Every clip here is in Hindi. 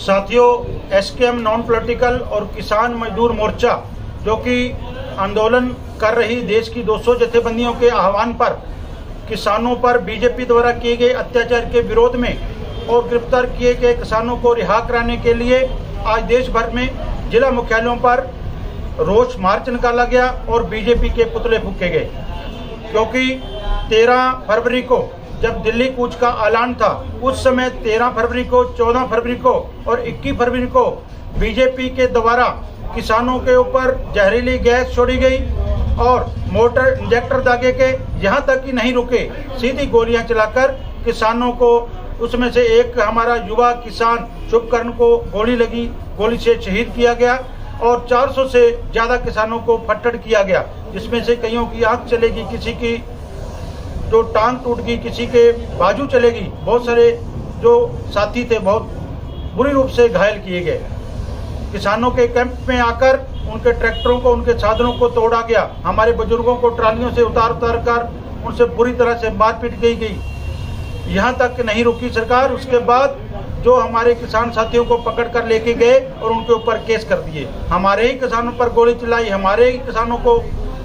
साथियों, एसकेएम नॉन पॉलिटिकल और किसान मजदूर मोर्चा जो कि आंदोलन कर रही देश की 200 जथेबंदियों के आह्वान पर किसानों पर बीजेपी द्वारा किए गए अत्याचार के विरोध में और गिरफ्तार किए गए किसानों को रिहा कराने के लिए आज देश भर में जिला मुख्यालयों पर रोष मार्च निकाला गया और बीजेपी के पुतले फूके गए। क्योंकि 13 फरवरी को जब दिल्ली कूच का ऐलान था, उस समय 13 फरवरी को, 14 फरवरी को और 21 फरवरी को बीजेपी के द्वारा किसानों के ऊपर जहरीली गैस छोड़ी गई और मोटर इंजेक्टर दागे के, यहाँ तक कि नहीं रुके, सीधी गोलियां चलाकर किसानों को, उसमें से एक हमारा युवा किसान शुभकर्ण को गोली लगी, गोली से शहीद किया गया और 400 से ज्यादा किसानों को फट्टड़ किया गया, जिसमें से कईयों की आंख चलेगी, किसी की जो टांग टूट गई, किसी के बाजू चलेगी। बहुत सारे जो साथी थे बहुत बुरी रूप से घायल किए गए। किसानों के कैंप में आकर उनके ट्रैक्टरों को, उनके साधनों को तोड़ा गया। हमारे बुजुर्गों को ट्रालियों से उतार कर उनसे बुरी तरह से मारपीट की गई। यहाँ तक नहीं रुकी सरकार, उसके बाद जो हमारे किसान साथियों को पकड़ कर लेके गए और उनके ऊपर केस कर दिए। हमारे ही किसानों पर गोली चलाई, हमारे ही किसानों को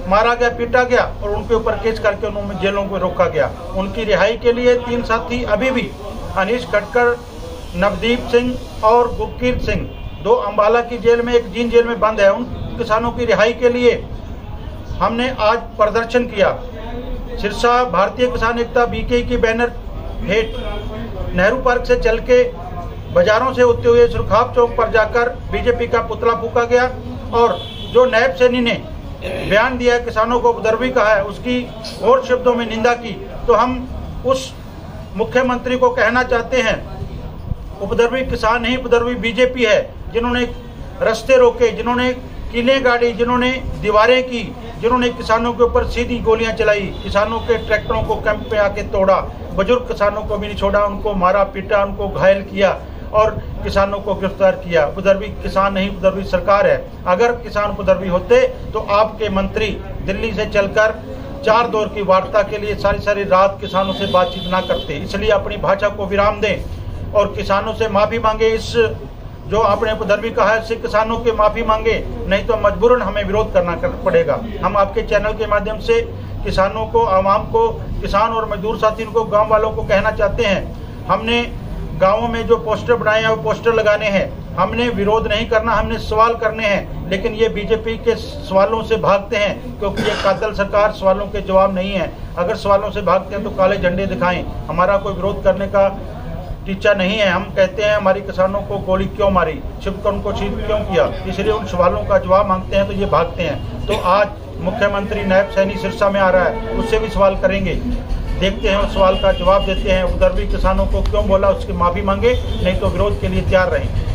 मारा गया, पीटा गया और उनके ऊपर केस करके उन्होंने जेलों को रोका गया। उनकी रिहाई के लिए 3 साथी अभी भी, अनीश खटकर, नवदीप सिंह और गुरकीरत सिंह, 2 अम्बाला की जेल में, एक जींद जेल में बंद है। उन किसानों की रिहाई के लिए हमने आज प्रदर्शन किया। सिरसा भारतीय किसान एकता बीके की बैनर हेठ नेहरू पार्क से चल के बाजारों से होते हुए सुरखाब चौक पर जाकर बीजेपी का पुतला फूका गया और जो नायब सैनी ने बयान दिया, किसानों को उपद्रवी कहा है, उसकी और शब्दों में निंदा की। तो हम उस मुख्यमंत्री को कहना चाहते हैं, उपद्रवी किसान नहीं, उपद्रवी बीजेपी है, जिन्होंने रास्ते रोके, जिन्होंने किले गाड़ी, जिन्होंने दीवारें की, जिन्होंने किसानों के ऊपर सीधी गोलियां चलाई, किसानों के ट्रैक्टरों को कैंप में आके तोड़ा, बुजुर्ग किसानों को भी नहीं छोड़ा, उनको मारा पीटा, उनको घायल किया और किसानों को गिरफ्तार किया। उपद्रवी किसान नहीं, उपद्रवी सरकार है। अगर किसान उपद्रवी होते तो आपके मंत्री दिल्ली से चलकर 4 दौर की वार्ता के लिए सारी रात किसानों से बातचीत ना करते। इसलिए अपनी भाषा को विराम दें और किसानों से माफी मांगे। इस जो आपने उपद्रवी कहा है, इससे किसानों की माफी मांगे, नहीं तो मजबूरन हमें विरोध करना पड़ेगा। हम आपके चैनल के माध्यम से किसानों को, आवाम को, किसान और मजदूर साथियों को, गांव वालों को कहना चाहते हैं, हमने गांवों में जो पोस्टर बनाए हैं वो पोस्टर लगाने हैं। हमने विरोध नहीं करना, हमने सवाल करने हैं। लेकिन ये बीजेपी के सवालों से भागते हैं क्योंकि ये कातिल सरकार सवालों के जवाब नहीं है। अगर सवालों से भागते हैं तो काले झंडे दिखाएं। हमारा कोई विरोध करने का टीचा नहीं है। हम कहते हैं हमारे किसानों को गोली क्यों मारी, शुभकर्ण को शहीद क्यों किया, इसलिए उन सवालों का जवाब मांगते हैं तो ये भागते हैं। तो आज मुख्यमंत्री नायब सैनी सिरसा में आ रहा है, उससे भी सवाल करेंगे, देखते हैं उस सवाल का जवाब देते हैं। उपद्रवी किसानों को क्यों बोला, उसकी माफी मांगे, नहीं तो विरोध के लिए तैयार रहें।